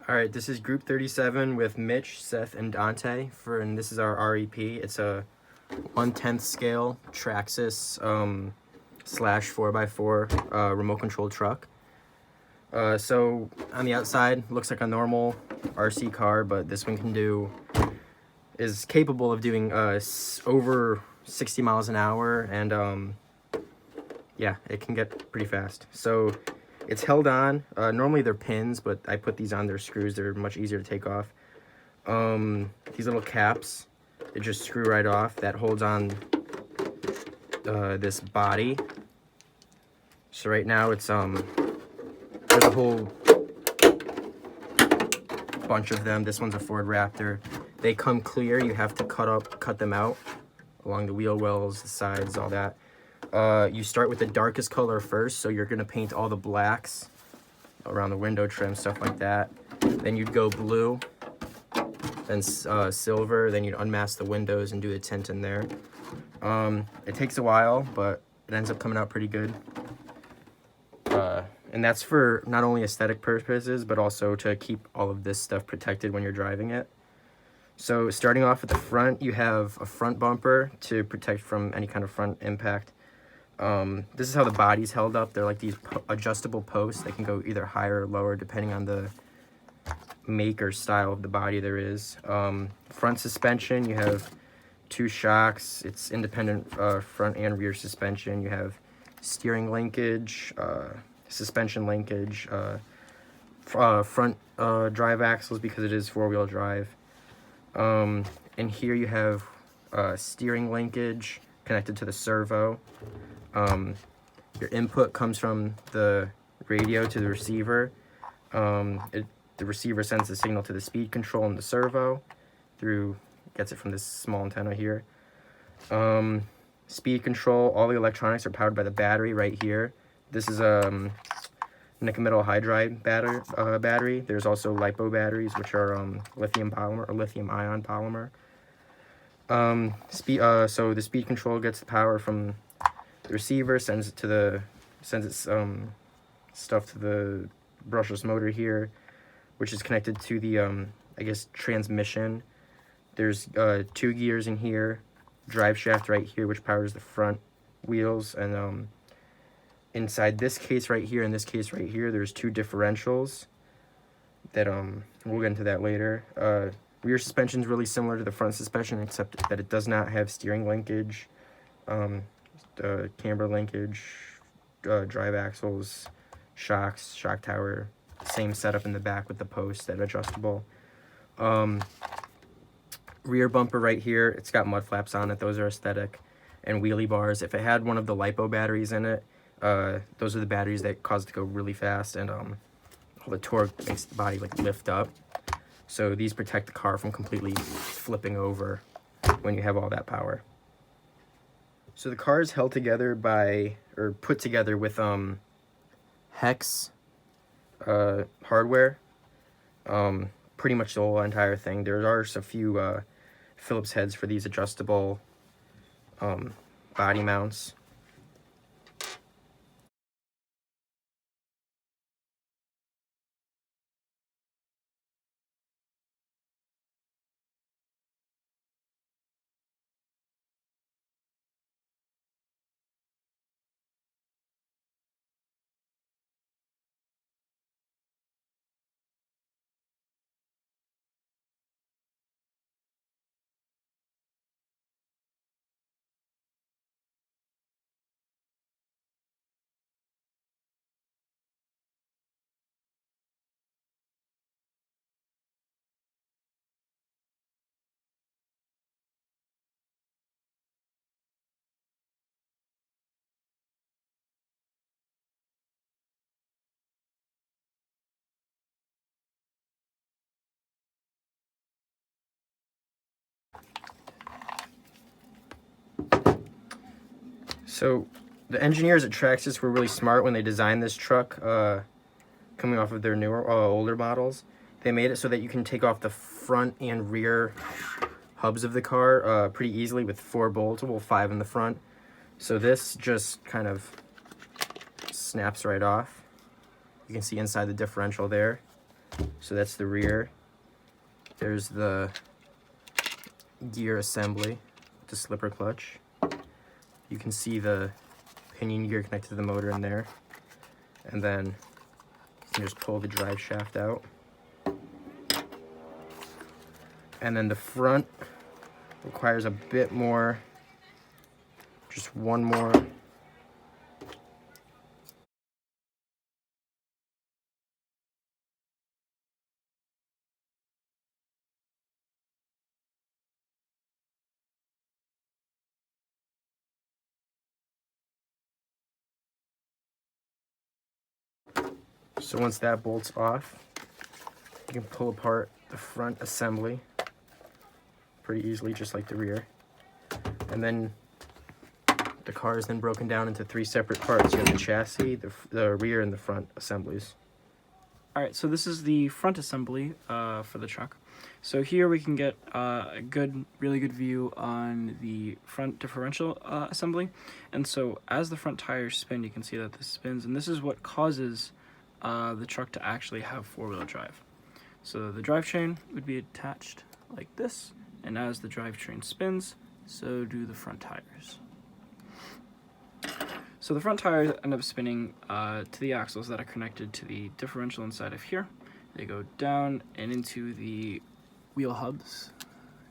Alright, this is group 37 with Mitch, Seth, and Dante, and this is our REP. It's a 1/10 scale Traxxas slash 4x4 remote control truck. So on the outside, looks like a normal RC car, but this one is capable of doing over 60 miles an hour, and yeah, it can get pretty fast. So it's held on. Normally they're pins, but I put these on. They're screws. They're much easier to take off. These little caps, they just screw right off. That holds on this body. So right now it's there's a whole bunch of them. This one's a Ford Raptor. They come clear. You have to cut them out along the wheel wells, the sides, all that. You start with the darkest color first, so you're gonna paint all the blacks around the window trim, stuff like that. Then you'd go blue, then silver, then you'd unmask the windows and do the tint in there. It takes a while, but it ends up coming out pretty good. And that's for not only aesthetic purposes, but also to keep all of this stuff protected when you're driving it. So starting off at the front, you have a front bumper to protect from any kind of front impact. This is how the body's held up. They're like these adjustable posts. They can go either higher or lower depending on the make or style of the body there is. Front suspension, you have 2 shocks. It's independent front and rear suspension. You have steering linkage, suspension linkage, front drive axles because it is 4-wheel drive. And here you have steering linkage connected to the servo. Your input comes from the radio to the receiver. The receiver sends the signal to the speed control and the servo gets it from this small antenna here. Speed control, all the electronics are powered by the battery right here. This is a nickel-metal hydride battery. There's also LiPo batteries, which are lithium polymer or lithium-ion polymer. So the speed control gets the power from the receiver, sends its stuff to the brushless motor here, which is connected to the I guess transmission. There's 2 gears in here, drive shaft right here, which powers the front wheels, and inside this case right here and this case right here, there's 2 differentials that we'll get into that later. Rear suspension is really similar to the front suspension, except that it does not have steering linkage, camber linkage, drive axles, shocks, shock tower, same setup in the back with the post that adjustable. Rear bumper right here, it's got mud flaps on it. Those are aesthetic. And wheelie bars. If it had one of the LiPo batteries in it, those are the batteries that cause it to go really fast, and all the torque makes the body like lift up. So these protect the car from completely flipping over when you have all that power. So the car is held together put together with hex hardware. Pretty much the whole entire thing. There are a few Phillips heads for these adjustable body mounts. So the engineers at Traxxas were really smart when they designed this truck, coming off of their newer, older models. They made it so that you can take off the front and rear hubs of the car pretty easily with 4 bolts, well 5 in the front. So this just kind of snaps right off. You can see inside the differential there. So that's the rear. There's the gear assembly, the slipper clutch. You can see the pinion gear connected to the motor in there. And then you can just pull the drive shaft out. And then the front requires a bit more, just one more. So once that bolts off, you can pull apart the front assembly pretty easily, just like the rear. And then the car is then broken down into 3 separate parts. You have the chassis, the rear, and the front assemblies. All right, so this is the front assembly for the truck. So here we can get a really good view on the front differential assembly. And so as the front tires spin, you can see that this spins, and this is what causes the truck to actually have four-wheel drive. So the drivetrain would be attached like this, and as the drivetrain spins, so do the front tires. So the front tires end up spinning to the axles that are connected to the differential inside of here. They go down and into the wheel hubs.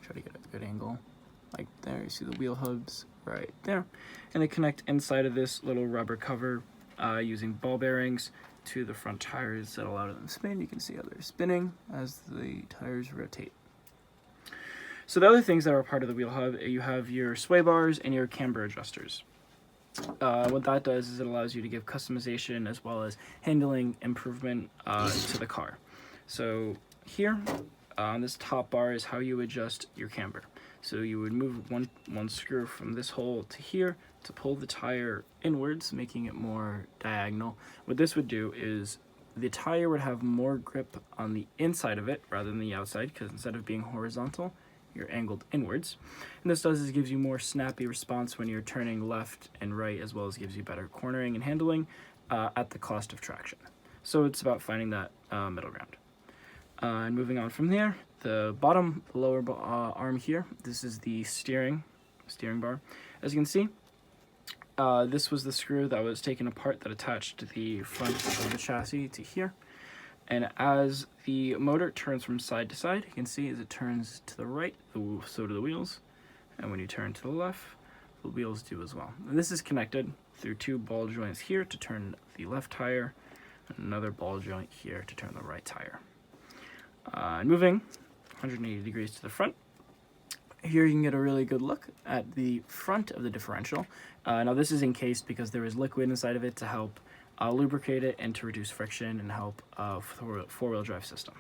Try to get a good angle. Like there, you see the wheel hubs right there. And they connect inside of this little rubber cover using ball bearings to the front tires that allow them to spin. You can see how they're spinning as the tires rotate. So the other things that are part of the wheel hub, you have your sway bars and your camber adjusters. What that does is it allows you to give customization as well as handling improvement to the car. So here on this top bar is how you adjust your camber. So you would move one screw from this hole to here to pull the tire inwards, making it more diagonal. What this would do is the tire would have more grip on the inside of it rather than the outside, because instead of being horizontal, you're angled inwards. And this does is gives you more snappy response when you're turning left and right, as well as gives you better cornering and handling at the cost of traction. So it's about finding that middle ground. And moving on from there, the bottom, the lower arm here, this is the steering bar. As you can see, this was the screw that was taken apart that attached to the front of the chassis to here. And as the motor turns from side to side, you can see as it turns to the right, so do the wheels. And when you turn to the left, the wheels do as well. And this is connected through 2 ball joints here to turn the left tire, and another ball joint here to turn the right tire. And moving 180 degrees to the front, here you can get a really good look at the front of the differential. Now this is encased because there is liquid inside of it to help lubricate it and to reduce friction and help four-wheel drive system.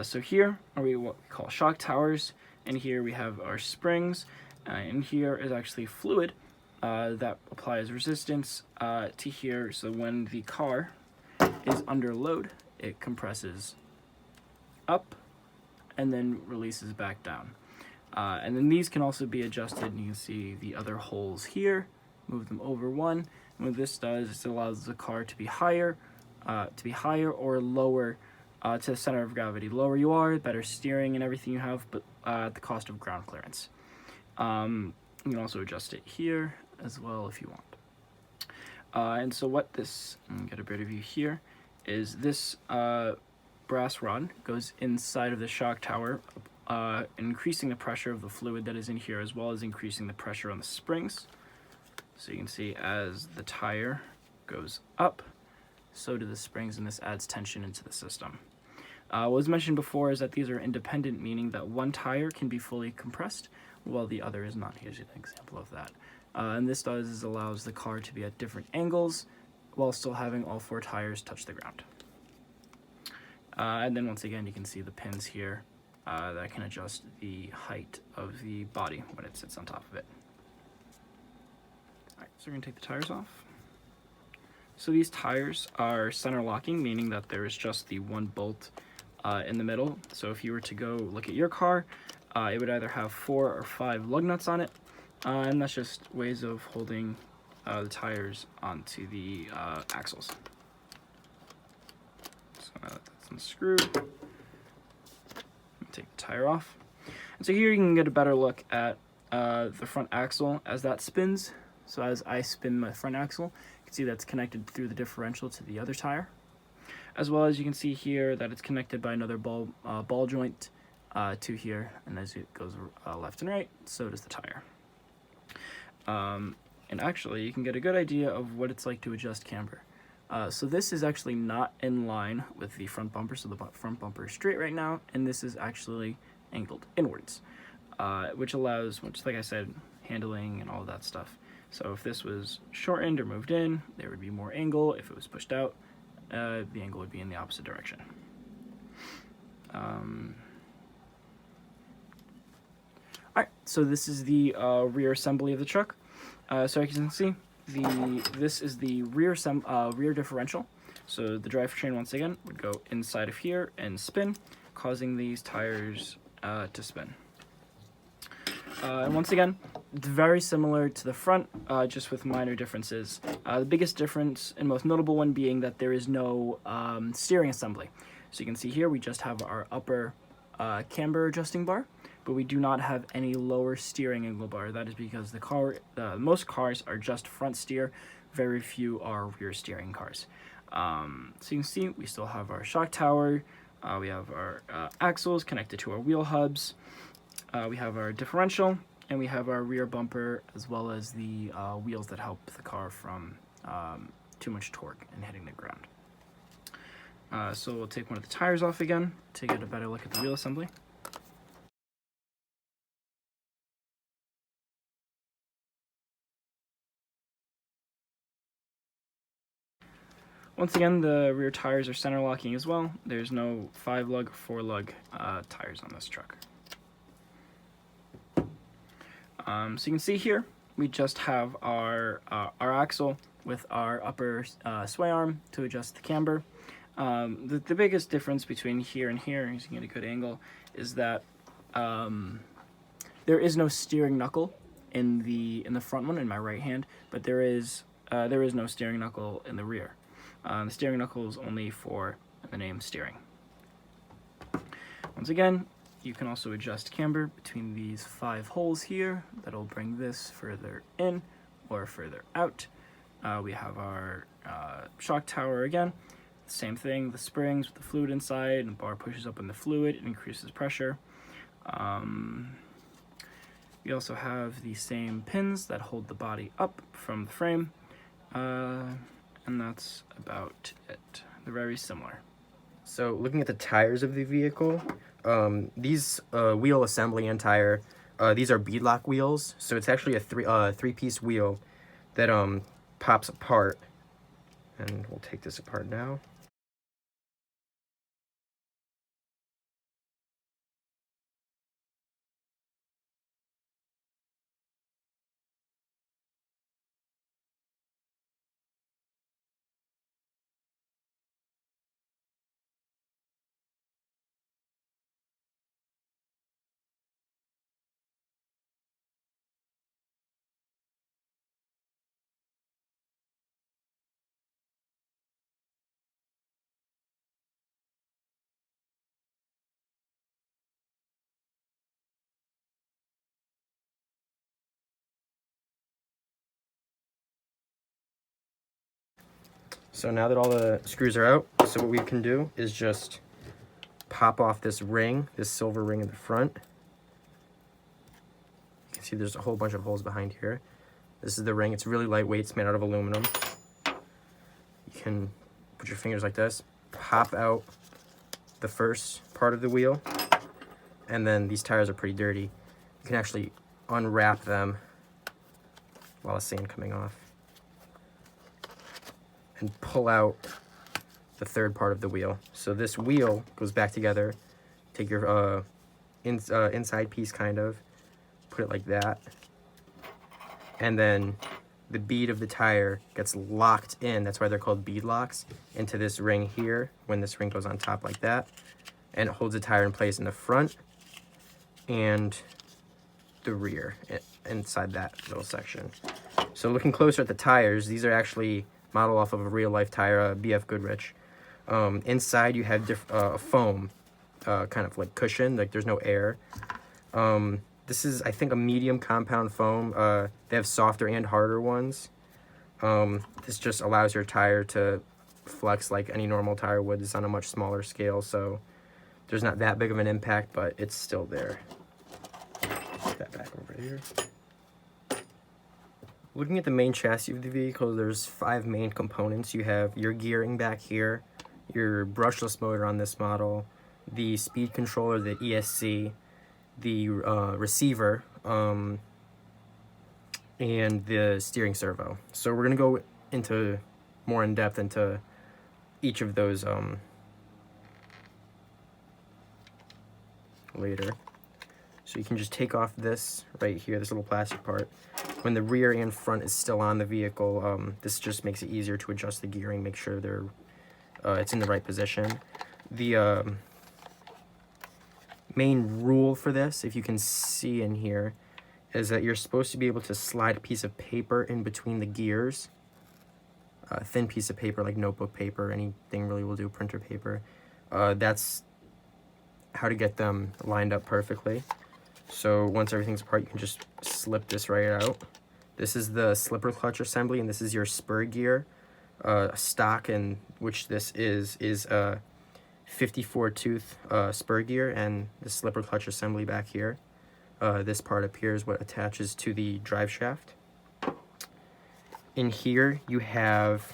So here are what we call shock towers, and here we have our springs, and here is actually fluid that applies resistance to here, so when the car is under load, it compresses up and then releases back down. And then these can also be adjusted, and you can see the other holes here, move them over one. And what this does is it allows the car to be higher or lower to the center of gravity. The lower you are, better steering and everything you have, but at the cost of ground clearance. You can also adjust it here as well if you want. And so what this, get a better view here, is this brass rod goes inside of the shock tower, increasing the pressure of the fluid that is in here, as well as increasing the pressure on the springs. So you can see as the tire goes up, so do the springs, and this adds tension into the system. What was mentioned before is that these are independent, meaning that one tire can be fully compressed while the other is not. Here's an example of that. And this does is allows the car to be at different angles while still having all 4 tires touch the ground. And then once again, you can see the pins here that can adjust the height of the body when it sits on top of it. Alright, so we're going to take the tires off. So these tires are center locking, meaning that there is just the one bolt in the middle. So if you were to go look at your car, it would either have 4 or 5 lug nuts on it, and that's just ways of holding the tires onto the axles. So that's unscrewed. Take the tire off. And so here you can get a better look at the front axle as that spins. So as I spin my front axle, you can see that's connected through the differential to the other tire. As well as you can see here that it's connected by another ball joint to here. And as it goes left and right, so does the tire. And actually, you can get a good idea of what it's like to adjust camber. So this is actually not in line with the front bumper, so the front bumper is straight right now, and this is actually angled inwards, which allows, like I said, handling and all of that stuff. So if this was shortened or moved in, there would be more angle. If it was pushed out, the angle would be in the opposite direction. Alright, so this is the rear assembly of the truck. So as you can see, this is the rear differential. So the drivetrain, once again, would go inside of here and spin, causing these tires to spin. And once again, it's very similar to the front, just with minor differences. The biggest difference and most notable one being that there is no steering assembly. So you can see here we just have our upper camber adjusting bar, but we do not have any lower steering angle bar. That is because most cars are just front steer, very few are rear steering cars. So you can see we still have our shock tower, we have our axles connected to our wheel hubs, we have our differential, and we have our rear bumper, as well as the wheels that help the car from too much torque and hitting the ground. So we'll take one of the tires off again to get a better look at the wheel assembly. Once again, the rear tires are center locking as well. There's no 5-lug or 4-lug tires on this truck. So you can see here, we just have our axle with our upper sway arm to adjust the camber. The biggest difference between here and here, as you can get a good angle, is that there is no steering knuckle in the front one, in my right hand, but there is no steering knuckle in the rear. The steering knuckle is only for the name steering. Once again, you can also adjust camber between these 5 holes here. That'll bring this further in or further out. We have our shock tower again. Same thing, the springs with the fluid inside, and the bar pushes up in the fluid, it increases pressure. We also have the same pins that hold the body up from the frame. And that's about it. They're very similar. So looking at the tires of the vehicle, these wheel assembly and tire, these are beadlock wheels. So it's actually a three-piece wheel that pops apart. And we'll take this apart now. So now that all the screws are out, so what we can do is just pop off this ring, this silver ring in the front. You can see there's a whole bunch of holes behind here. This is the ring. It's really lightweight. It's made out of aluminum. You can put your fingers like this, pop out the first part of the wheel, and then these tires are pretty dirty. You can actually unwrap them while the sand coming off, and pull out the third part of the wheel. So this wheel goes back together. Take your inside piece, kind of, put it like that, and then the bead of the tire gets locked in. That's why they're called bead locks, into this ring here, when this ring goes on top like that, and it holds the tire in place in the front and the rear, inside that little section. So looking closer at the tires, these are actually modeled off of a real-life tire, BF Goodrich. Inside you have a foam, kind of like cushion, like there's no air. This is, I think, a medium compound foam. They have softer and harder ones. This just allows your tire to flex like any normal tire would. It's on a much smaller scale, so there's not that big of an impact, but it's still there. Put that back over here. Looking at the main chassis of the vehicle, there's 5 main components. You have your gearing back here, your brushless motor on this model, the speed controller, the ESC, the receiver, and the steering servo. So we're gonna go into more in depth into each of those later. So you can just take off this right here, this little plastic part. When the rear and front is still on the vehicle, this just makes it easier to adjust the gearing, make sure it's in the right position. The main rule for this, if you can see in here, is that you're supposed to be able to slide a piece of paper in between the gears. A thin piece of paper, like notebook paper, anything really will do, printer paper. That's how to get them lined up perfectly. So once everything's apart, you can just slip this right out. This is the slipper clutch assembly, and this is your spur gear. Stock, in which this is a 54 tooth spur gear, and the slipper clutch assembly back here. This part up here is what attaches to the drive shaft. In here you have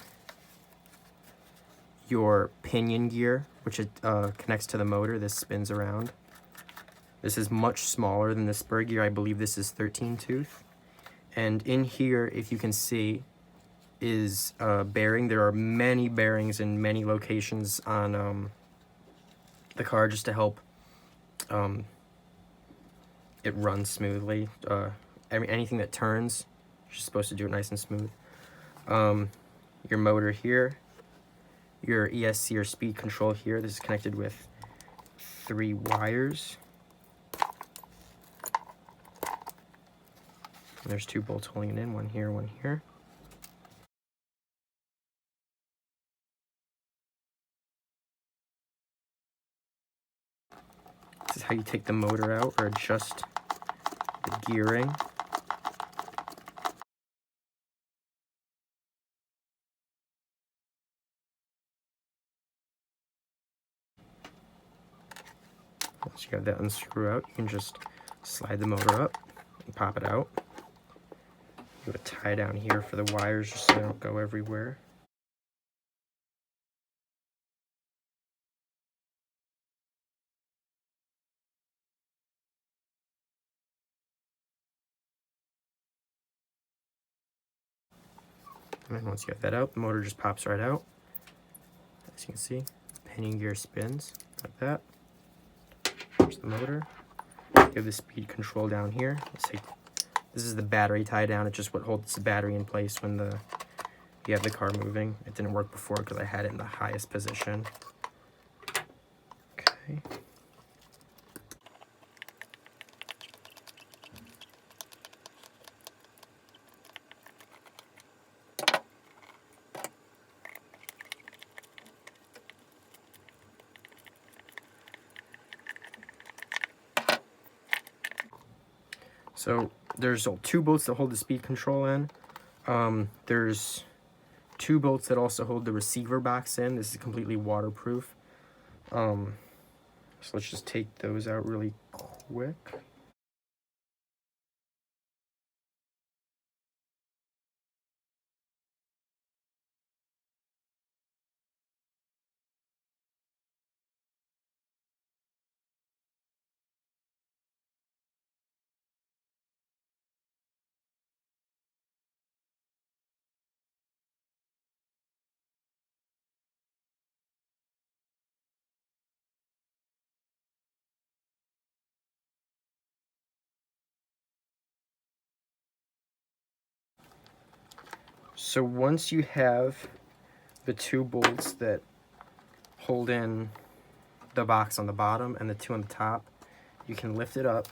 your pinion gear, which connects to the motor. This spins around. This is much smaller than the spur gear. I believe this is 13 tooth. And in here, if you can see, is a bearing. There are many bearings in many locations on the car just to help it run smoothly. Anything that turns, you're supposed to do it nice and smooth. Your motor here, your ESC or speed control here. This is connected with 3 wires. And there's 2 bolts holding it in, one here, one here. This is how you take the motor out or adjust the gearing. Once you have that unscrew out, you can just slide the motor up and pop it out. You have a tie down here for the wires just so they don't go everywhere. And then once you have that out, the motor just pops right out. As you can see, the pinion gear spins like that. There's the motor. You have the speed control down here. This is the battery tie down. It's just what holds the battery in place when you have the car moving. It didn't work before because I had it in the highest position. Okay. So there's 2 bolts that hold the speed control in. There's 2 bolts that also hold the receiver box in. This is completely waterproof. So let's just take those out really quick. So once you have the 2 bolts that hold in the box on the bottom and the 2 on the top, you can lift it up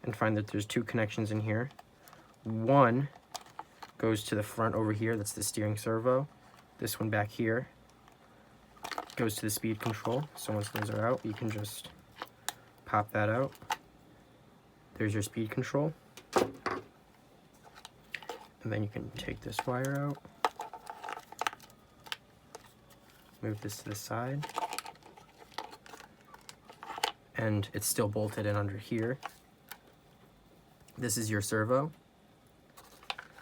and find that there's 2 connections in here. One goes to the front over here, that's the steering servo. This one back here goes to the speed control. So once those are out, you can just pop that out. There's your speed control. And then you can take this wire out. Move this to the side. And it's still bolted in under here. This is your servo.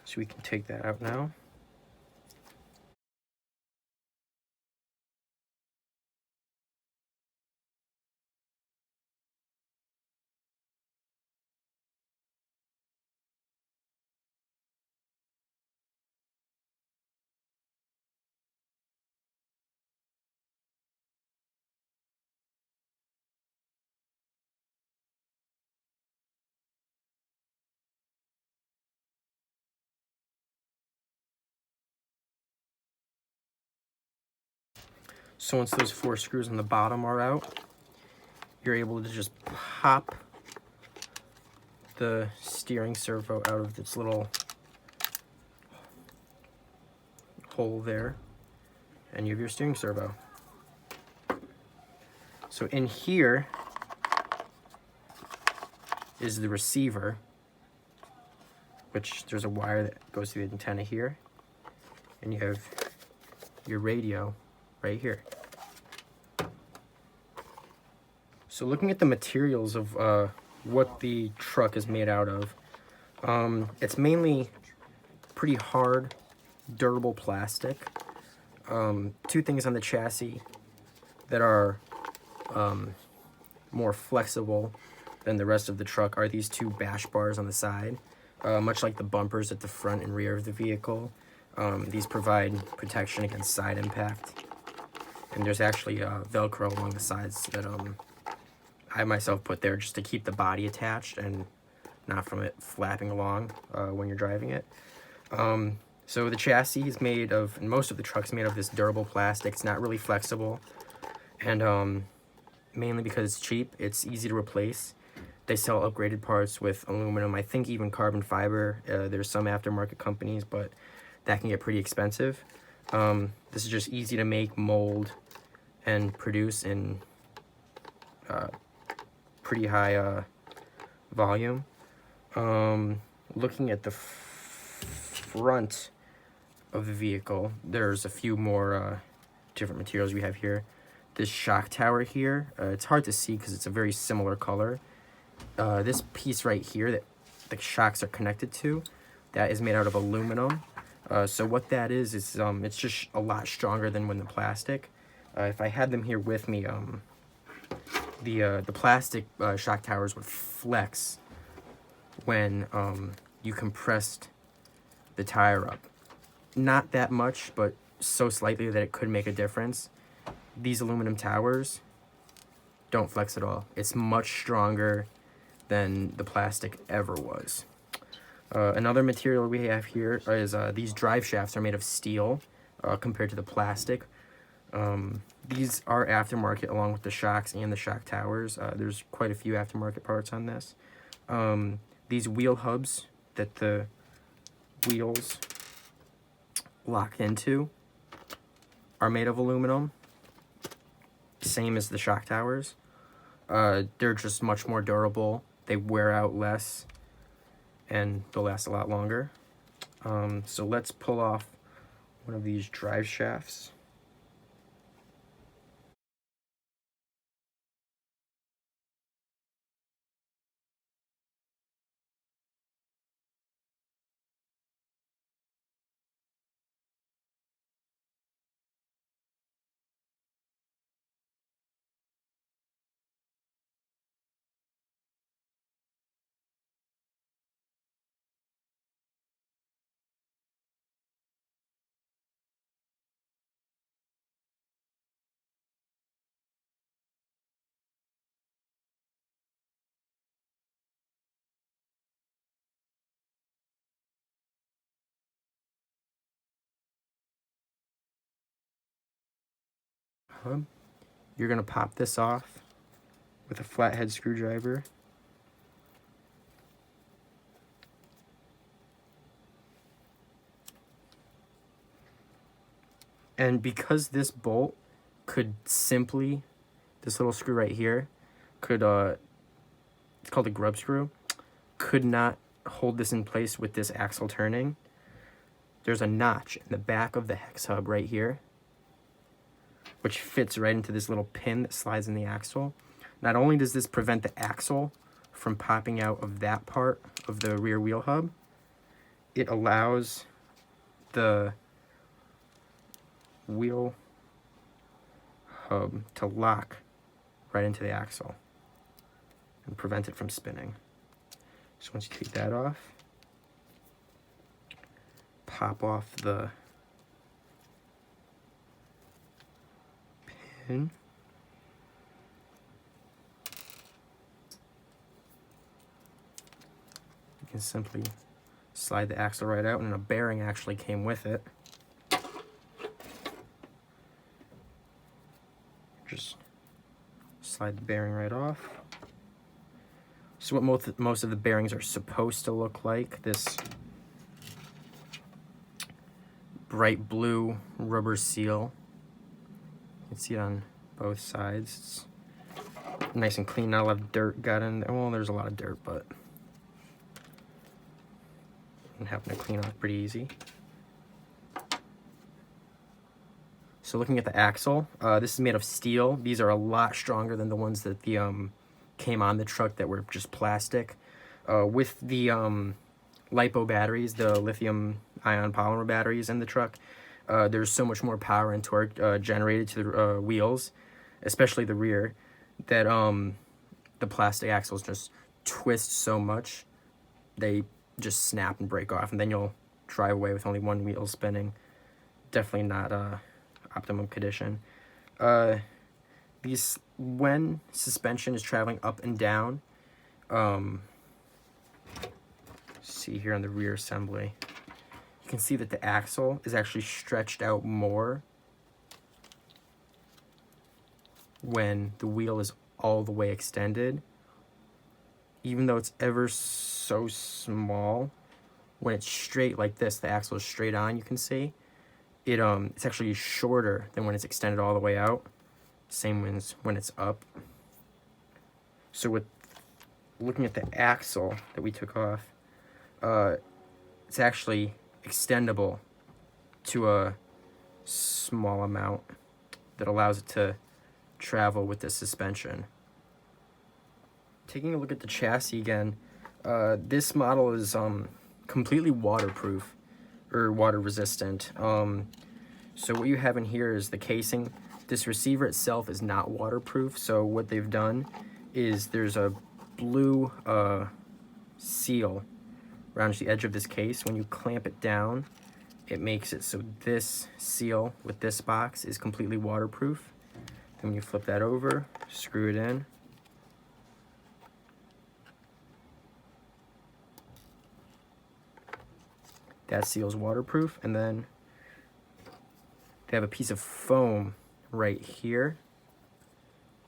So we can take that out now. So once those 4 screws on the bottom are out, you're able to just pop the steering servo out of its little hole there, and you have your steering servo. So in here is the receiver, which there's a wire that goes through the antenna here, and you have your radio right here. So looking at the materials of what the truck is made out of, it's mainly pretty hard, durable plastic. 2 things on the chassis that are more flexible than the rest of the truck are these 2 bash bars on the side. Much like the bumpers at the front and rear of the vehicle, these provide protection against side impact. And there's actually Velcro along the sides that I myself put there just to keep the body attached and not from it flapping along when you're driving it. So the chassis is made of, and most of the truck's made of this durable plastic. It's not really flexible, and mainly because it's cheap, it's easy to replace. They sell upgraded parts with aluminum, I think even carbon fiber. There's some aftermarket companies, but that can get pretty expensive. This is just easy to make, mold, and produce in pretty high volume. Looking at the front of the vehicle, there's a few more different materials we have here. This shock tower here, it's hard to see because it's a very similar color. This piece right here that the shocks are connected to, that is made out of aluminum. So what that is it's just a lot stronger than when the plastic. If I had them here with me, the plastic shock towers would flex when you compressed the tire up. Not that much, but so slightly that it could make a difference. These aluminum towers don't flex at all. It's much stronger than the plastic ever was. Another material we have here is these drive shafts are made of steel compared to the plastic. These are aftermarket along with the shocks and the shock towers. There's quite a few aftermarket parts on this. These wheel hubs that the wheels lock into are made of aluminum, same as the shock towers. They're just much more durable. They wear out less and they'll last a lot longer. So let's pull off one of these drive shafts. You're gonna pop this off with a flathead screwdriver. And because this bolt could simply, this little screw right here, could, it's called a grub screw, could not hold this in place with this axle turning. There's a notch in the back of the hex hub right here, which fits right into this little pin that slides in the axle. Not only does this prevent the axle from popping out of that part of the rear wheel hub, it allows the wheel hub to lock right into the axle and prevent it from spinning. So once you take that off, pop off the pin. You can simply slide the axle right out, and a bearing actually came with it. Just slide the bearing right off. So what most of the bearings are supposed to look like, this bright blue rubber seal. You can see it on both sides. It's nice and clean, not a lot of dirt got in there. Well, there's a lot of dirt, but it happened to clean off pretty easy. So looking at the axle, this is made of steel. These are a lot stronger than the ones that the came on the truck that were just plastic. With the LiPo batteries, the lithium ion polymer batteries in the truck, there's so much more power and torque generated to the wheels, especially the rear, that the plastic axles just twist so much they just snap and break off, and then you'll drive away with only one wheel spinning. Definitely not optimum condition. When suspension is traveling up and down, see here on the rear assembly, you can see that the axle is actually stretched out more when the wheel is all the way extended. Even though it's ever so small, when it's straight like this, the axle is straight on, you can see, it's actually shorter than when it's extended all the way out. Same when it's up. So with looking at the axle that we took off, it's actually extendable to a small amount that allows it to travel with the suspension. Taking a look at the chassis again, this model is completely waterproof or water resistant. So what you have in here is the casing. This receiver itself is not waterproof, so what they've done is there's a blue seal around the edge of this case. When you clamp it down, it makes it so this seal with this box is completely waterproof. Then when you flip that over, screw it in, that seal's waterproof, and then they have a piece of foam right here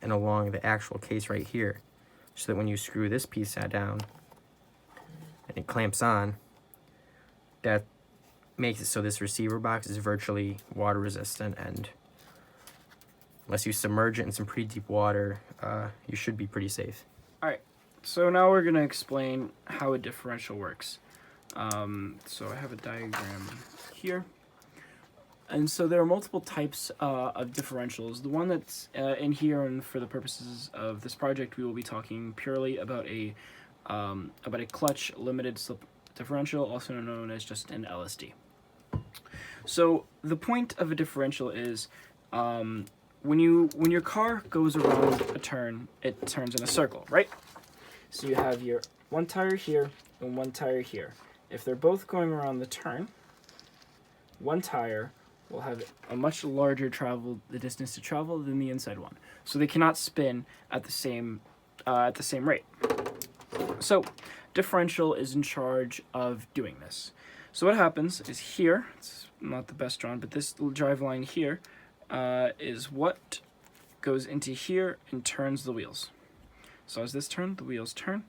and along the actual case right here, so that when you screw this piece down and it clamps on, that makes it so this receiver box is virtually water resistant, and unless you submerge it in some pretty deep water, you should be pretty safe. Alright, so now we're going to explain how a differential works. So I have a diagram here. And so there are multiple types of differentials. The one that's in here, and for the purposes of this project, we will be talking purely about a clutch limited slip differential, also known as just an LSD. So the point of a differential is when your car goes around a turn, it turns in a circle, right? So you have your one tire here and one tire here. If they're both going around the turn, one tire will have a much larger distance to travel than the inside one. So they cannot spin at the same rate. So differential is in charge of doing this. So what happens is here, it's not the best drawn, but this little drive line here is what goes into here and turns the wheels. So as this turns, the wheels turn.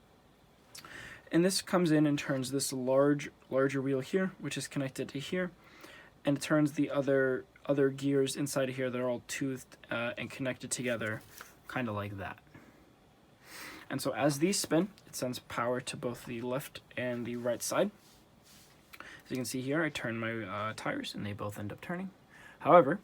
And this comes in and turns this larger wheel here, which is connected to here, and it turns the other other gears inside of here that are all toothed and connected together, kind of like that. And so as these spin, it sends power to both the left and the right side. As you can see here, I turn my tires and they both end up turning. However,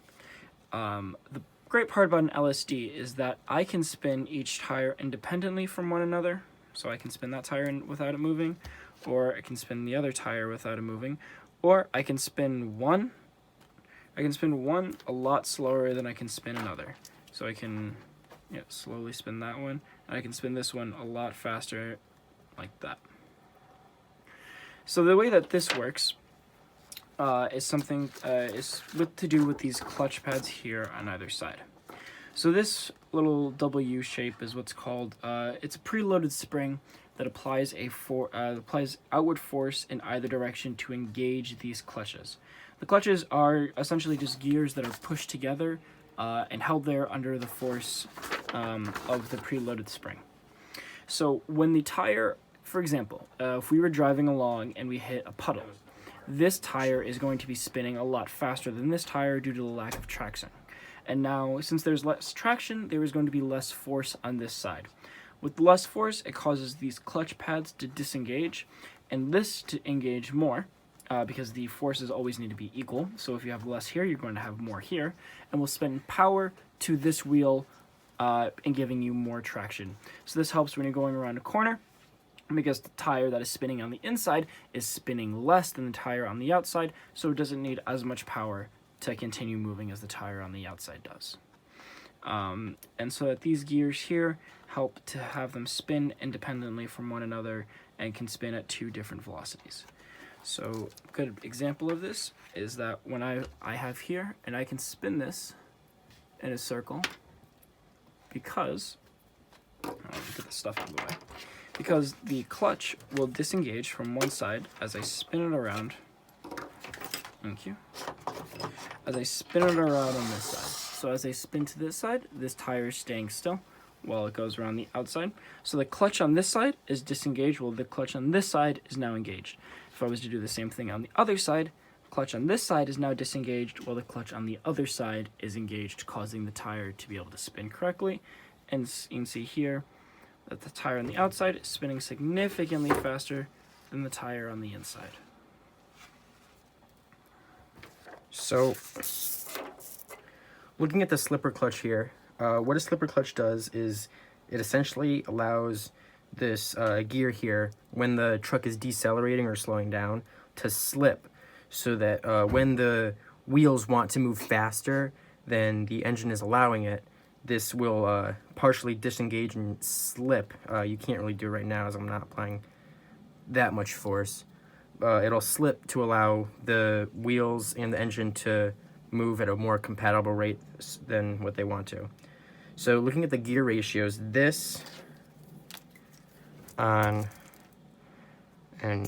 the great part about an LSD is that I can spin each tire independently from one another. So I can spin that tire without it moving, or I can spin the other tire without it moving, or I can spin one a lot slower than I can spin another. So I can slowly spin that one, and I can spin this one a lot faster, like that. So the way that this works is to do with these clutch pads here on either side. So this little W shape is what's called, it's a preloaded spring that applies applies outward force in either direction to engage these clutches. The clutches are essentially just gears that are pushed together and held there under the force of the preloaded spring. So when the tire, for example, if we were driving along and we hit a puddle, this tire is going to be spinning a lot faster than this tire due to the lack of traction. And now, since there's less traction, there is going to be less force on this side. With less force, it causes these clutch pads to disengage, and this to engage more, because the forces always need to be equal. So if you have less here, you're going to have more here, and will spend power to this wheel and giving you more traction. So this helps when you're going around a corner, because the tire that is spinning on the inside is spinning less than the tire on the outside, so it doesn't need as much power to continue moving as the tire on the outside does. And so that these gears here help to have them spin independently from one another and can spin at 2 different velocities. So a good example of this is that when I have here, and I can spin this in a circle because, I'll get the stuff out of the way, because the clutch will disengage from one side as I spin it around. Thank you. As I spin it around on this side. So as I spin to this side, this tire is staying still while it goes around the outside. So the clutch on this side is disengaged while the clutch on this side is now engaged. If I was to do the same thing on the other side, the clutch on this side is now disengaged while the clutch on the other side is engaged, causing the tire to be able to spin correctly. And you can see here that the tire on the outside is spinning significantly faster than the tire on the inside. So, looking at the slipper clutch here, what a slipper clutch does is it essentially allows this gear here, when the truck is decelerating or slowing down, to slip, so that when the wheels want to move faster than the engine is allowing it, this will partially disengage and slip. You can't really do it right now as I'm not applying that much force. It'll slip to allow the wheels and the engine to move at a more compatible rate than what they want to. So looking at the gear ratios, this on an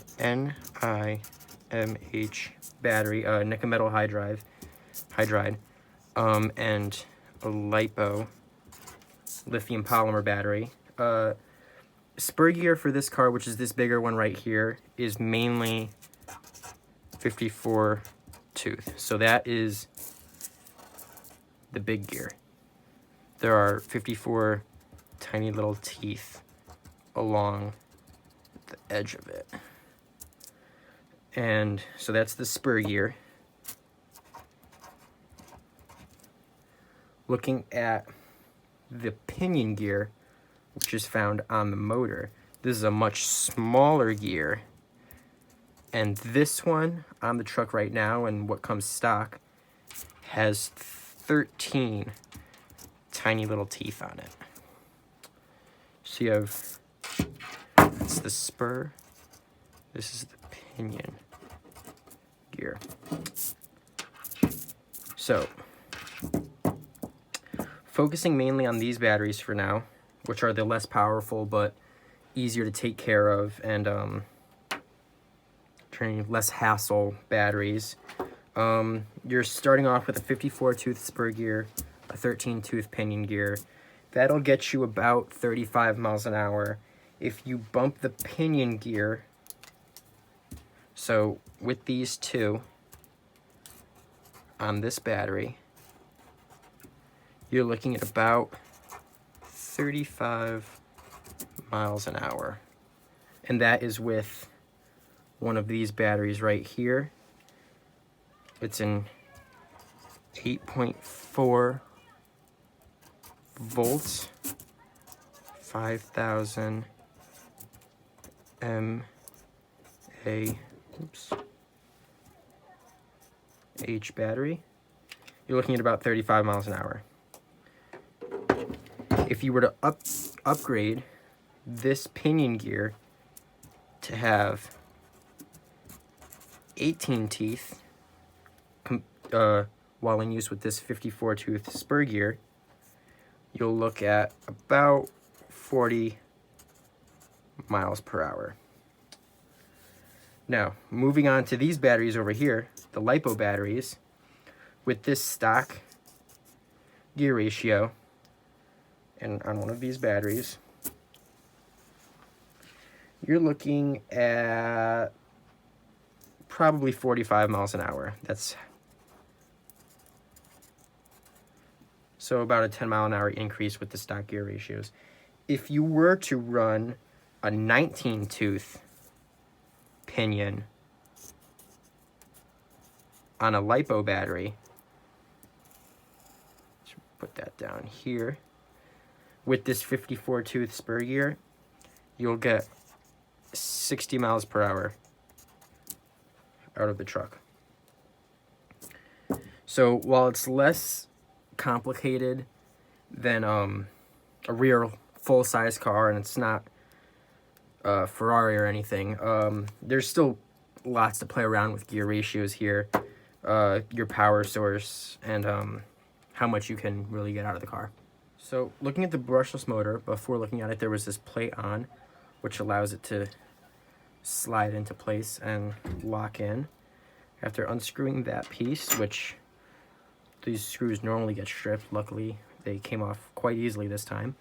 NIMH battery, nickel metal hydride, and a LiPo lithium polymer battery. Spur gear for this car, which is this bigger one right here, is mainly 54 tooth. So that is the big gear. There are 54 tiny little teeth along the edge of it. And so that's the spur gear. Looking at the pinion gear, which is found on the motor, this is a much smaller gear. And this one on the truck right now, and what comes stock, has 13 tiny little teeth on it. So you have, that's the spur, this is the pinion gear. So, focusing mainly on these batteries for now, which are the less powerful but easier to take care of, and less hassle batteries. You're starting off with a 54 tooth spur gear, a 13 tooth pinion gear. That'll get you about 35 miles an hour. If you bump the pinion gear, so with these two, on this battery, you're looking at about 35 miles an hour. And that is with one of these batteries right here. It's an 8.4 volts, 5,000 mAh, H battery. You're looking at about 35 miles an hour. If you were to upgrade this pinion gear to have 18 teeth, while in use with this 54 tooth spur gear, you'll look at about 40 miles per hour. Now, moving on to these batteries over here, the LiPo batteries, with this stock gear ratio, and on one of these batteries, you're looking at probably 45 miles an hour. That's so about a 10 mile an hour increase with the stock gear ratios. If you were to run a 19 tooth pinion on a LiPo battery, let's put that down here, with this 54 tooth spur gear, you'll get 60 miles per hour out of the truck. So while it's less complicated than a real full-size car, and it's not Ferrari or anything, there's still lots to play around with gear ratios here, your power source, and how much you can really get out of the car. So looking at the brushless motor, before looking at it, there was this plate on, which allows it to slide into place and lock in. After unscrewing that piece, which these screws normally get stripped, luckily they came off quite easily this time.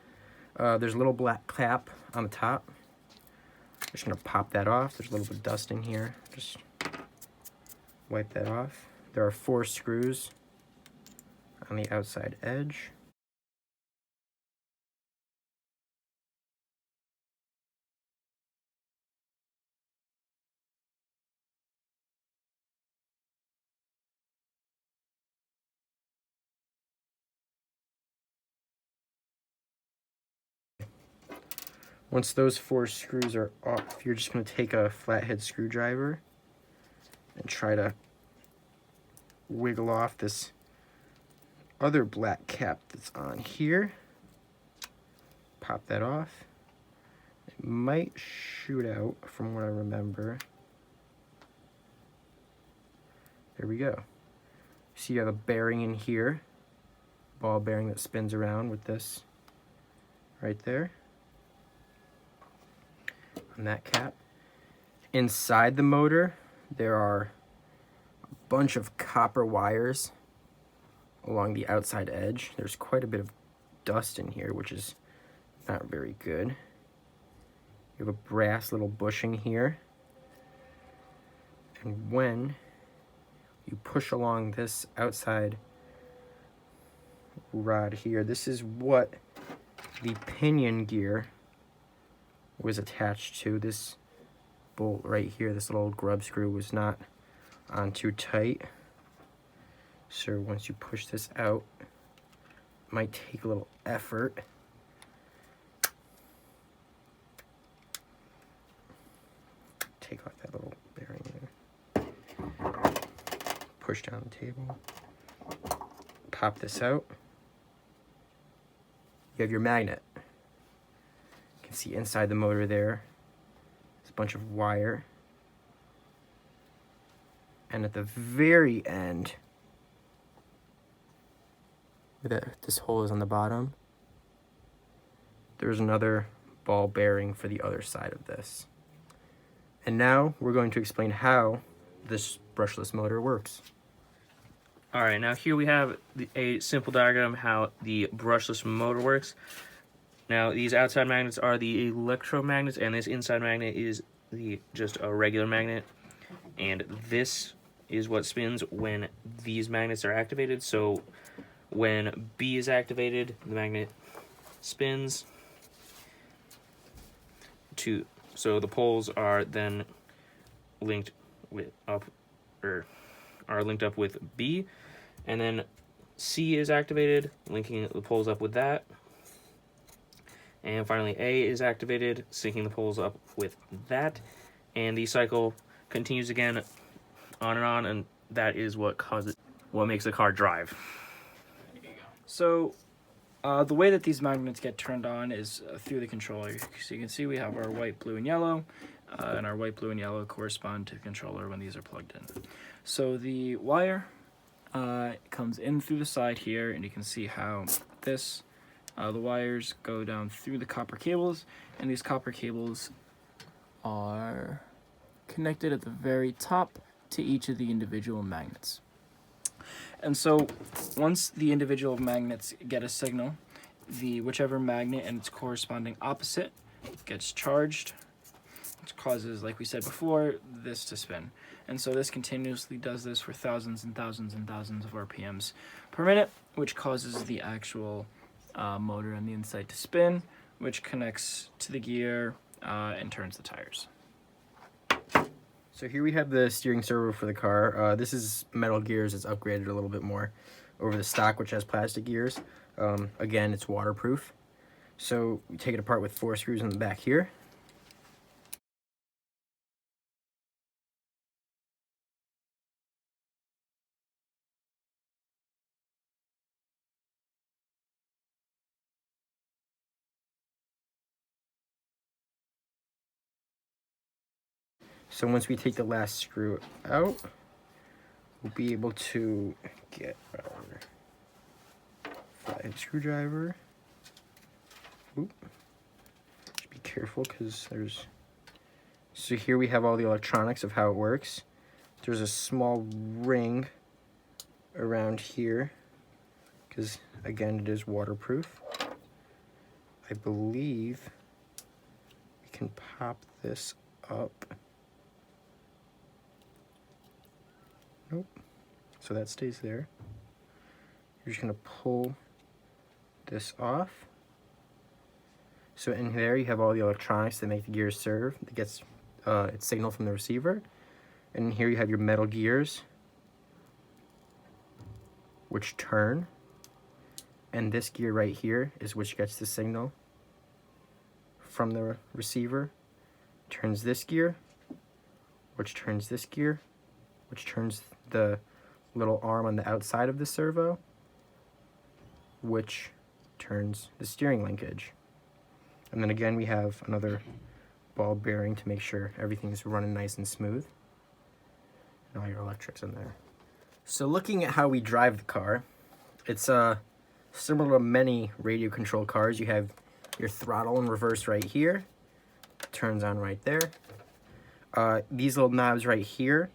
There's a little black cap on the top. Just gonna pop that off. There's a little bit of dust in here. Just wipe that off. There are 4 screws on the outside edge. Once those 4 screws are off, you're just going to take a flathead screwdriver and try to wiggle off this other black cap that's on here. Pop that off. It might shoot out from what I remember. There we go. See, you have a bearing in here, ball bearing that spins around with this right there. On that cap. Inside the motor, there are a bunch of copper wires along the outside edge. There's quite a bit of dust in here, which is not very good. You have a brass little bushing here. And when you push along this outside rod here, this is what the pinion gear was attached to. This bolt right here, this little grub screw, was not on too tight. So once you push this out, it might take a little effort. Take off that little bearing there. Push down the table. Pop this out. You have your magnet. You can see inside the motor there, there's a bunch of wire. And at the very end, where this hole is on the bottom, there's another ball bearing for the other side of this. And now we're going to explain how this brushless motor works. Alright, now here we have a simple diagram how the brushless motor works. Now these outside magnets are the electromagnets, and this inside magnet is just a regular magnet. And this is what spins when these magnets are activated. So when B is activated, the magnet spins to, so the poles are then linked with up, or are linked up with B, and then C is activated, linking the poles up with that. And finally, A is activated, syncing the poles up with that. And the cycle continues again, on, and that is what makes the car drive. So the way that these magnets get turned on is through the controller. So you can see we have our white, blue, and yellow, and our white, blue, and yellow correspond to the controller when these are plugged in. So the wire comes in through the side here, and you can see how this, the wires go down through the copper cables, and these copper cables are connected at the very top to each of the individual magnets. And so once the individual magnets get a signal, whichever magnet and its corresponding opposite gets charged, which causes, like we said before, this to spin. And so this continuously does this for thousands and thousands and thousands of RPMs per minute, which causes the actual motor on the inside to spin, which connects to the gear and turns the tires. So here we have the steering servo for the car. This is metal gears. It's upgraded a little bit more over the stock, which has plastic gears. Again, it's waterproof. So we take it apart with 4 screws in the back here. So once we take the last screw out, we'll be able to get our flathead screwdriver. Oop. Just be careful because there's... So here we have all the electronics of how it works. There's a small ring around here because, again, it is waterproof. I believe we can pop this up. Nope. So that stays there. You're just going to pull this off. So in there you have all the electronics that make the gears serve. It gets its signal from the receiver. And here you have your metal gears, which turn. And this gear right here is which gets the signal from the receiver. Turns this gear, which turns this gear, which turns the little arm on the outside of the servo, which turns the steering linkage. And then again, we have another ball bearing to make sure everything's running nice and smooth. And all your electrics in there. So looking at how we drive the car, it's similar to many radio controlled cars. You have your throttle in reverse right here. Turns on right there. These little knobs right here.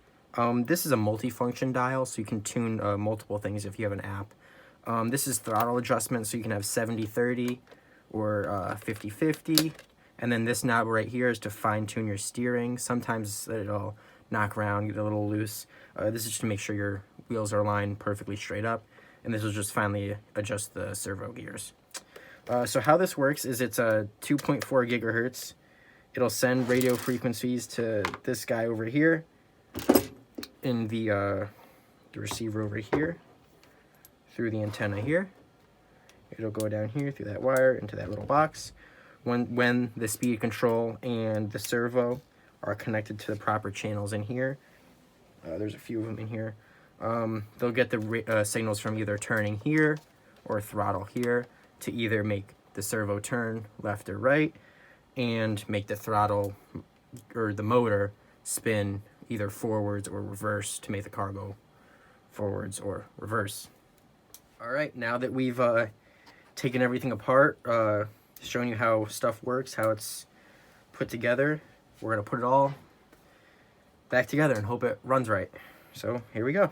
This is a multi-function dial, so you can tune multiple things if you have an app. This is throttle adjustment, so you can have 70-30 or 50-50. And then this knob right here is to fine-tune your steering. Sometimes it'll knock around, get a little loose. This is just to make sure your wheels are aligned perfectly straight up. And this will just finally adjust the servo gears. So how this works is it's a 2.4 gigahertz. It'll send radio frequencies to this guy over here in the receiver over here through the antenna here. It'll go down here through that wire into that little box. When the speed control and the servo are connected to the proper channels in here, there's a few of them in here, they'll get the signals from either turning here or throttle here to either make the servo turn left or right and make the throttle or the motor spin either forwards or reverse to make the car go forwards or reverse. All right, now that we've taken everything apart, showing you how stuff works, how it's put together, we're gonna put it all back together and hope it runs right. So here we go.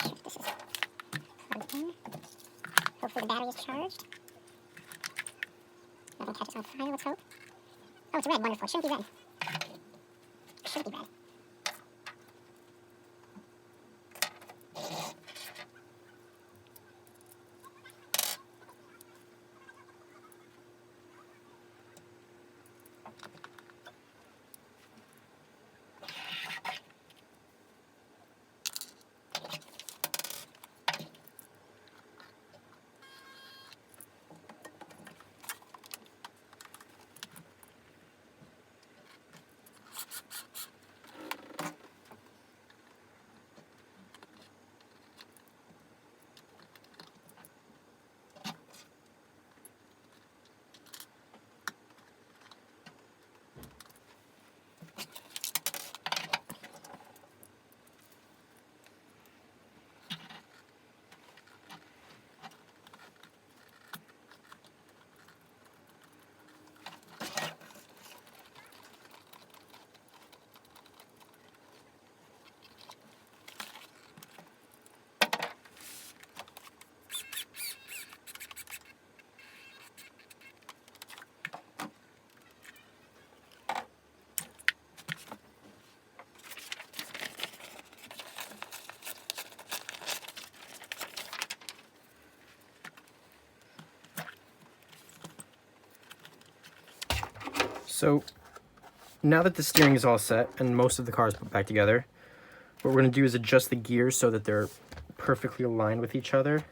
Shift, this is plugged in. Hopefully the battery is charged. Nothing catches on fire, let's hope. Oh, it's red, wonderful. It shouldn't be red. It shouldn't be red. So now that the steering is all set and most of the car is put back together, what we're going to do is adjust the gears so that they're perfectly aligned with each other.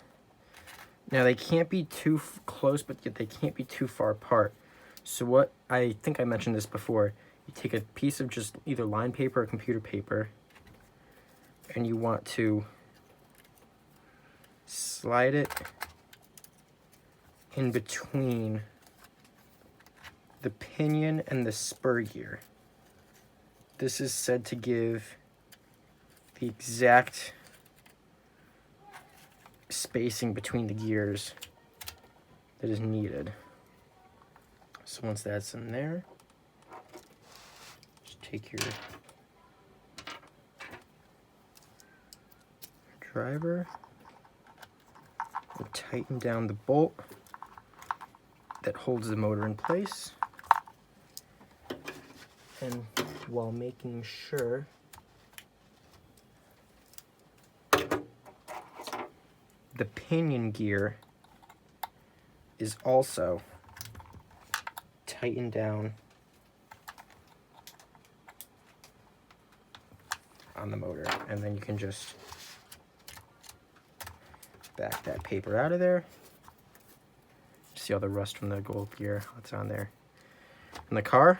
Now they can't be too close, but yet they can't be too far apart. So what, I think I mentioned this before, you take a piece of just either line paper or computer paper, and you want to slide it in between the pinion and the spur gear. This is said to give the exact spacing between the gears that is needed. So once that's in there, just take your driver and tighten down the bolt that holds the motor in place. And while making sure the pinion gear is also tightened down on the motor, and then you can just back that paper out of there. See all the rust from the gold gear that's on there. And the car,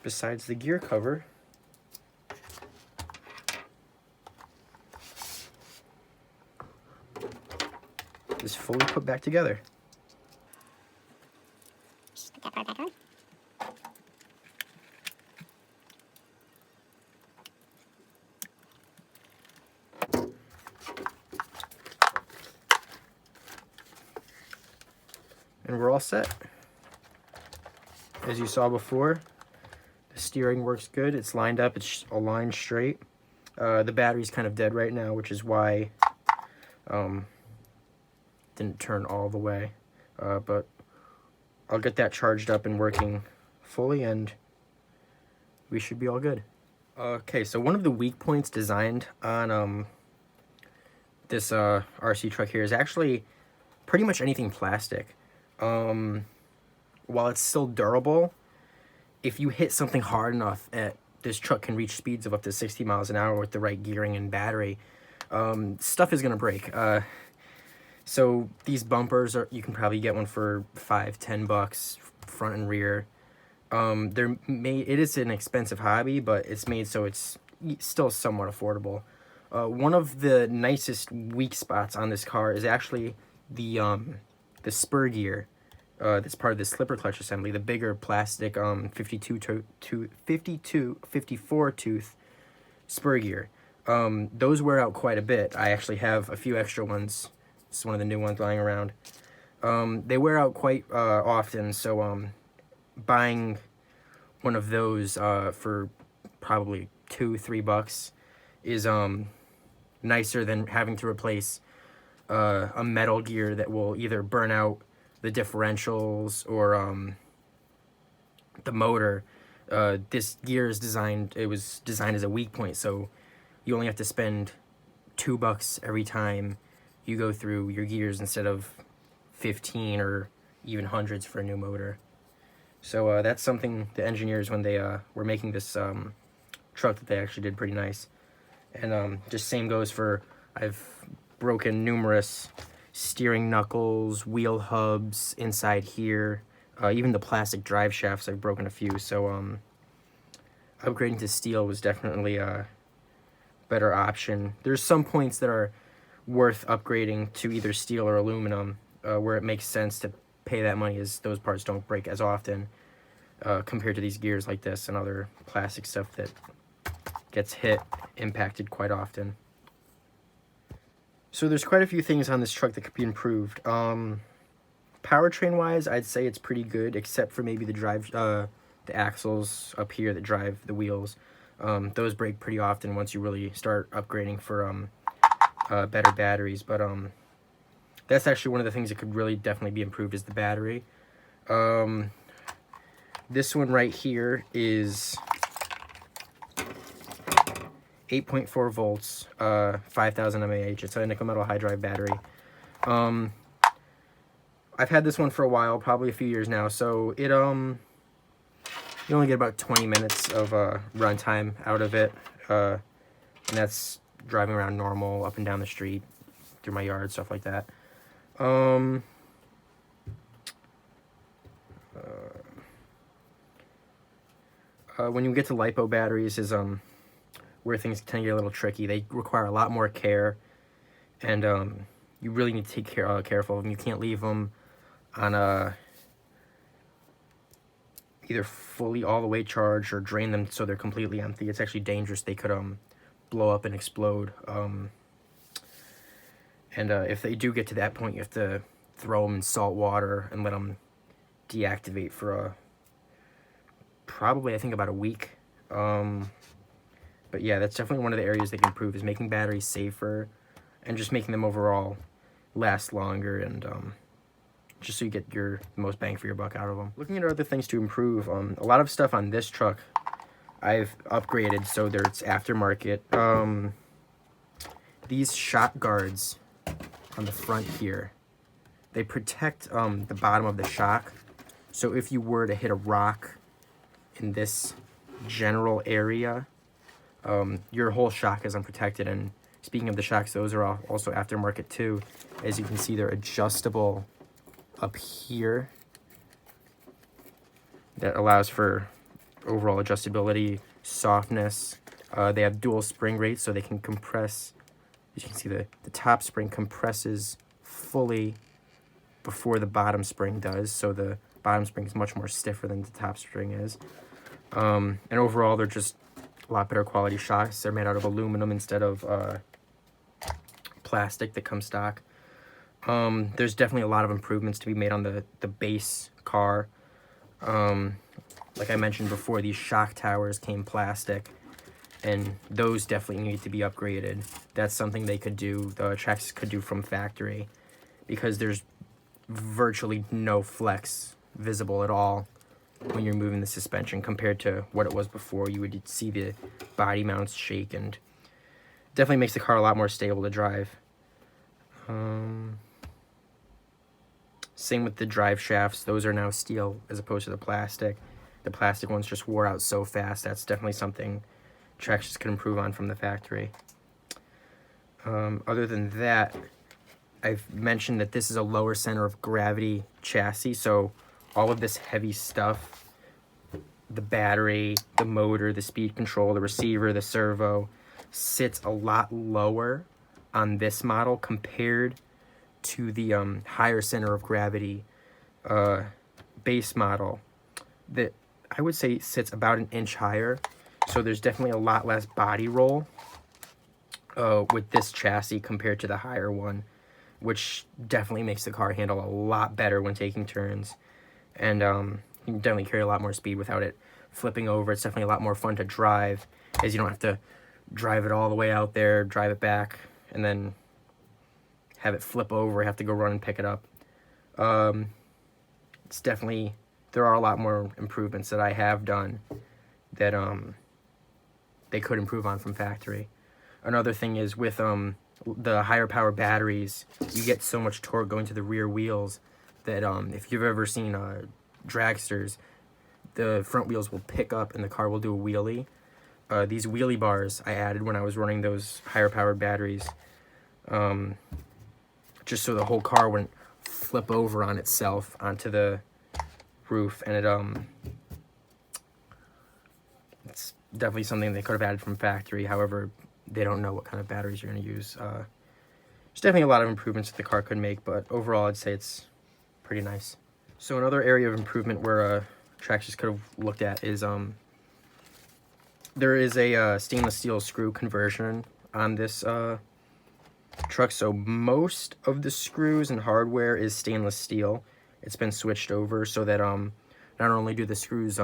besides the gear cover, is fully put back together. Just put that part back on. And we're all set. As you saw before, the steering works good. It's lined up. It's aligned straight. The battery's kind of dead right now, which is why didn't turn all the way. But I'll get that charged up and working fully, and we should be all good. Okay, so one of the weak points designed on this RC truck here is actually pretty much anything plastic. While it's still durable, if you hit something hard enough, this truck can reach speeds of up to 60 miles an hour with the right gearing and battery. Stuff is gonna break. So these bumpers you can probably get one for $5-10 front and rear. It is an expensive hobby, but it's made so it's still somewhat affordable. One of the nicest weak spots on this car is actually the spur gear. That's part of the slipper clutch assembly, the bigger plastic 54 tooth spur gear. Those wear out quite a bit. I actually have a few extra ones. It's one of the new ones lying around. They wear out quite often, so buying one of those for probably $2-3 is nicer than having to replace a metal gear that will either burn out the differentials or the motor. This gear is designed, it was designed as a weak point, so you only have to spend $2 every time you go through your gears instead of 15 or even hundreds for a new motor. So that's something the engineers, when they were making this truck, that they actually did pretty nice. And just same goes for, I've broken numerous steering knuckles, wheel hubs inside here. Even the plastic drive shafts, I've broken a few. So upgrading to steel was definitely a better option. There's some points that are worth upgrading to either steel or aluminum, where it makes sense to pay that money, as those parts don't break as often compared to these gears like this and other plastic stuff that gets impacted quite often. So there's quite a few things on this truck that could be improved. Powertrain wise, I'd say it's pretty good, except for maybe the axles up here that drive the wheels. Those break pretty often once you really start upgrading for better batteries. But that's actually one of the things that could really definitely be improved, is the battery. This one right here is 8.4 volts, 5,000 mAh. It's a nickel metal hydride battery. I've had this one for a while, probably a few years now, so it you only get about 20 minutes of runtime out of it, and that's driving around normal, up and down the street, through my yard, stuff like that. When you get to LiPo batteries is where things tend to get a little tricky. They require a lot more care, and you really need to take careful of them. You can't leave them on either fully all the way charged or drain them so they're completely empty. It's actually dangerous. They could blow up and explode. And if they do get to that point, you have to throw them in salt water and let them deactivate for probably, I think, about a week. But yeah, that's definitely one of the areas they can improve, is making batteries safer and just making them overall last longer, and just so you get the most bang for your buck out of them. Looking at other things to improve, a lot of stuff on this truck I've upgraded so it's aftermarket. These shock guards on the front here, they protect the bottom of the shock, so if you were to hit a rock in this general area, your whole shock is unprotected. And speaking of the shocks, those are also aftermarket too. As you can see, they're adjustable up here. That allows for overall adjustability, softness. They have dual spring rates, so they can compress. As you can see, the top spring compresses fully before the bottom spring does, so the bottom spring is much more stiffer than the top spring is. And overall, they're just a lot better quality shocks. They're made out of aluminum instead of plastic that comes stock. There's definitely a lot of improvements to be made on the base car. Like I mentioned before, these shock towers came plastic, and those definitely need to be upgraded. That's something they could do, the Traxxas could do from factory, because there's virtually no flex visible at all when you're moving the suspension compared to what it was before. You would see the body mounts shake, and definitely makes the car a lot more stable to drive. Same with the drive shafts. Those are now steel as opposed to the plastic. The plastic ones just wore out so fast. That's definitely something Traxxas could improve on from the factory. Other than that, I've mentioned that this is a lower center of gravity chassis, so all of this heavy stuff, the battery, the motor, the speed control, the receiver, the servo, sits a lot lower on this model compared to the higher center of gravity base model that I would say sits about an inch higher. So there's definitely a lot less body roll with this chassis compared to the higher one, which definitely makes the car handle a lot better when taking turns. And you can definitely carry a lot more speed without it flipping over. It's definitely a lot more fun to drive, as you don't have to drive it all the way out there, drive it back, and then have it flip over, have to go run and pick it up. It's definitely, there are a lot more improvements that I have done that they could improve on from factory. Another thing is with the higher power batteries, you get so much torque going to the rear wheels that if you've ever seen dragsters, the front wheels will pick up and the car will do a wheelie. These wheelie bars I added when I was running those higher powered batteries, just so the whole car wouldn't flip over on itself onto the roof, and it's definitely something they could have added from factory. However, they don't know what kind of batteries you're going to use. There's definitely a lot of improvements that the car could make, but overall I'd say it's pretty nice. So another area of improvement where Traxxas could have looked at is there is a stainless steel screw conversion on this truck. So most of the screws and hardware is stainless steel. It's been switched over so that not only do the screws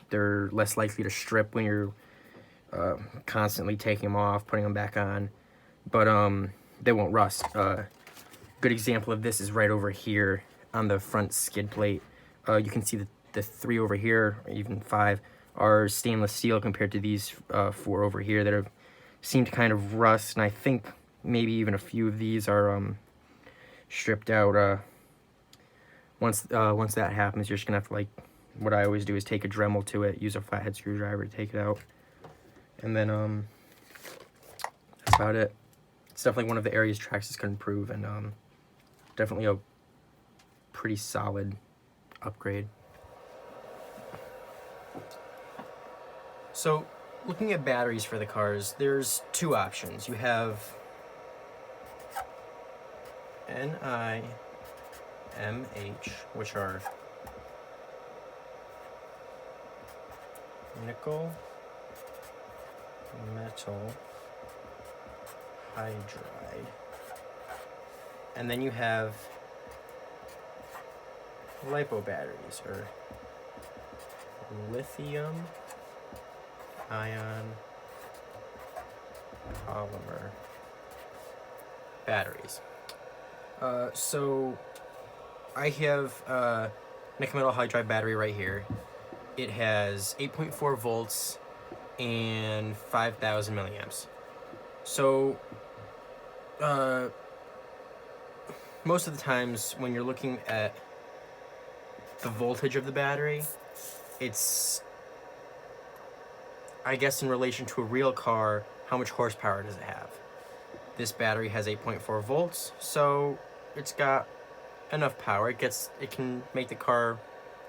they're less likely to strip when you're constantly taking them off, putting them back on, but they won't rust. Good example of this is right over here on the front skid plate. You can see the 3 over here, or even 5, are stainless steel compared to these 4 over here that have seemed to kind of rust, and I think maybe even a few of these are stripped out. Once that happens, you're just gonna have to, like, what I always do is take a Dremel to it, use a flathead screwdriver to take it out, and then that's about it. It's definitely one of the areas Traxxas can improve, and definitely a pretty solid upgrade. So, looking at batteries for the cars, there's 2 options. You have NiMH, which are nickel metal hydride, and then you have lipo batteries, or lithium ion polymer batteries. So I have a nickel metal hydride battery right here. It has 8.4 volts and 5,000 milliamps. So most of the times when you're looking at the voltage of the battery, it's, I guess, in relation to a real car, how much horsepower does it have? This battery has 8.4 volts, so it's got enough power. It can make the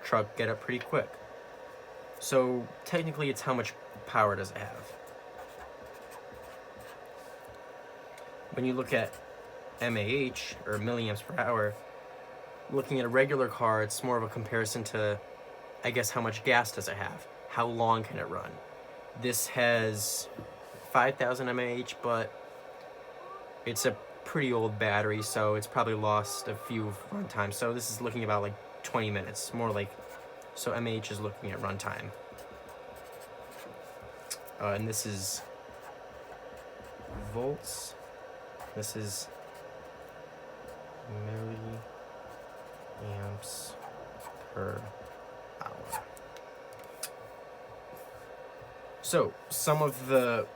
truck get up pretty quick. So technically it's how much power does it have. When you look at MAH, or milliamps per hour, looking at a regular car, it's more of a comparison to, I guess, how much gas does it have? How long can it run? This has 5,000 mAh, but it's a pretty old battery, so it's probably lost a few run times. So this is looking about like 20 minutes, more like, so mAh is looking at runtime. And this is volts. This is milliamps per hour. So some of the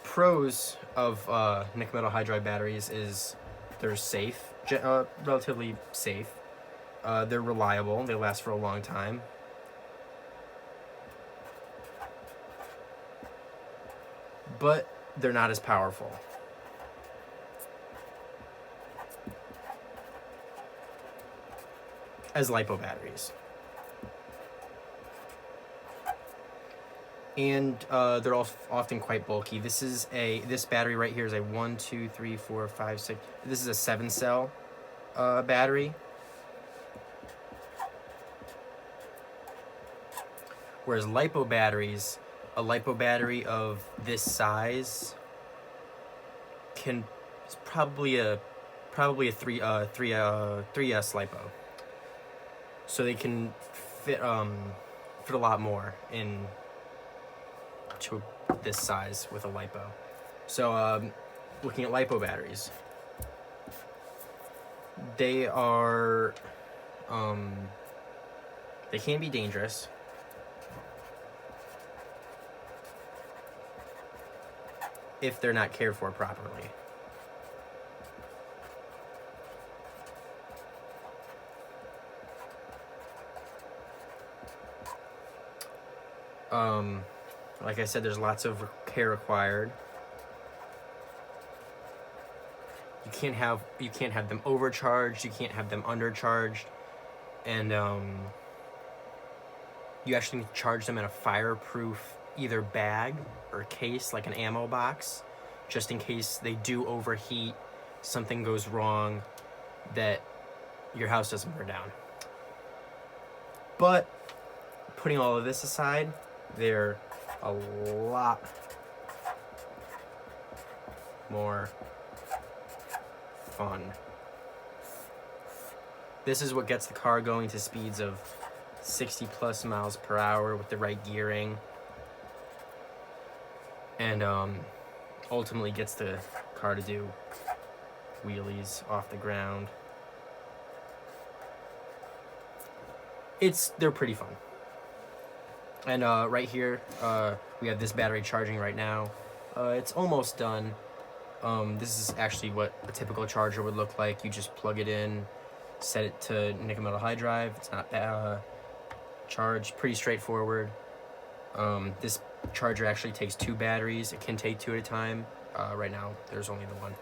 pros of nickel metal hydride batteries is they're safe, relatively safe. They're reliable. They last for a long time. But they're not as powerful. As lipo batteries. And they're often quite bulky. This battery right here is a 1, 2, 3, 4, 5, 6. This is a 7-cell battery. Whereas lipo batteries, a lipo battery of this size is probably a 3S lipo. So they can fit a lot more into this size with a lipo. So, looking at LiPo batteries, they are, they can be dangerous. If they're not cared for properly. Like I said, there's lots of care required. You can't have them overcharged. You can't have them undercharged, and you actually need to charge them in a fireproof either bag or case, like an ammo box, just in case they do overheat, something goes wrong, that your house doesn't burn down. But putting all of this aside, they're a lot more fun. This is what gets the car going to speeds of 60 plus miles per hour with the right gearing, and ultimately gets the car to do wheelies off the ground. They're pretty fun. And right here, we have this battery charging right now. It's almost done. This is actually what a typical charger would look like. You just plug it in, set it to nickel metal high drive. It's not charged. Pretty straightforward. This charger actually takes 2 batteries. It can take 2 at a time. Right now, there's only the one.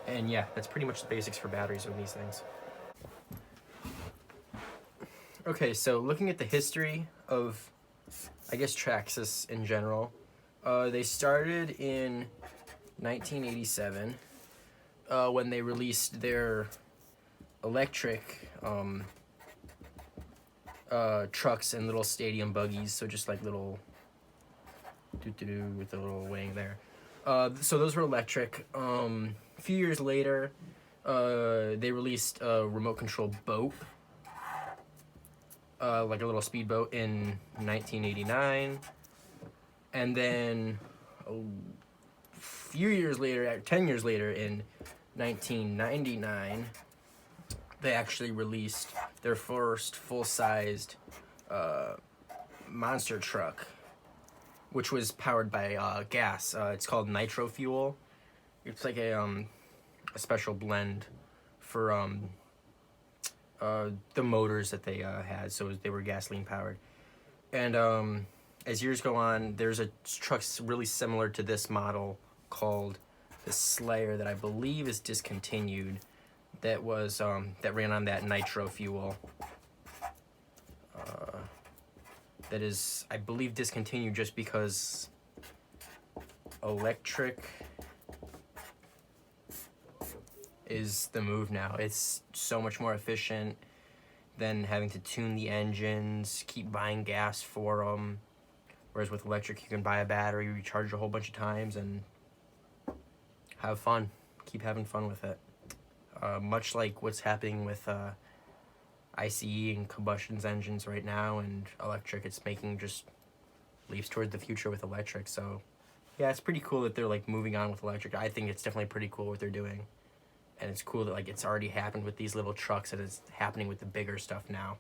And yeah, that's pretty much the basics for batteries with these things. Okay, so looking at the history of, I guess, Traxxas in general, they started in 1987 when they released their electric trucks and little stadium buggies, so just like little doo-doo-doo with a little wing there. So those were electric. A few years later, they released a remote control boat, like a little speedboat, in 1989. And then a few years later, 10 years later, in 1999, they actually released their first full-sized monster truck, which was powered by gas. It's called nitro fuel. It's like a special blend for the motors that they had, so they were gasoline powered. And as years go on, there's a truck really similar to this model called the Slayer that I believe is discontinued. That was that ran on that nitro fuel. That is, I believe, discontinued just because electric is the move now. It's so much more efficient than having to tune the engines, keep buying gas for them. Whereas with electric, you can buy a battery, recharge a whole bunch of times, and have fun. Keep having fun with it. Much like what's happening with ICE and combustion engines right now, and electric, it's making just leaps towards the future with electric. So yeah, it's pretty cool that they're like moving on with electric. I think it's definitely pretty cool what they're doing, and it's cool that like it's already happened with these little trucks and it's happening with the bigger stuff now.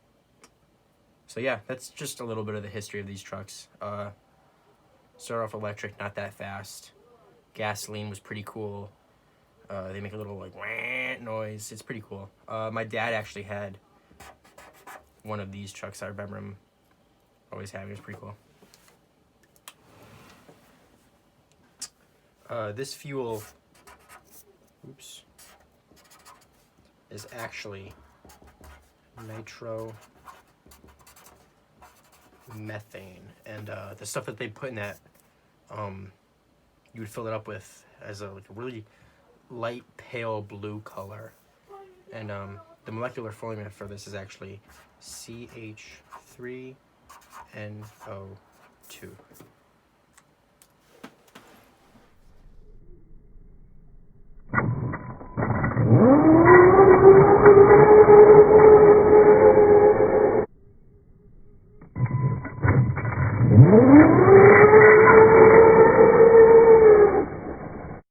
So yeah, that's just a little bit of the history of these trucks. Start off electric, not that fast. Gasoline was pretty cool. They make a little like wah noise. It's pretty cool. My dad actually had one of these trucks. I remember him always having. It was pretty cool. This fuel, oops, is actually nitro methane, and the stuff that they put in that, you would fill it up with as a really light pale blue color, and the molecular formula for this is actually CH3NO2.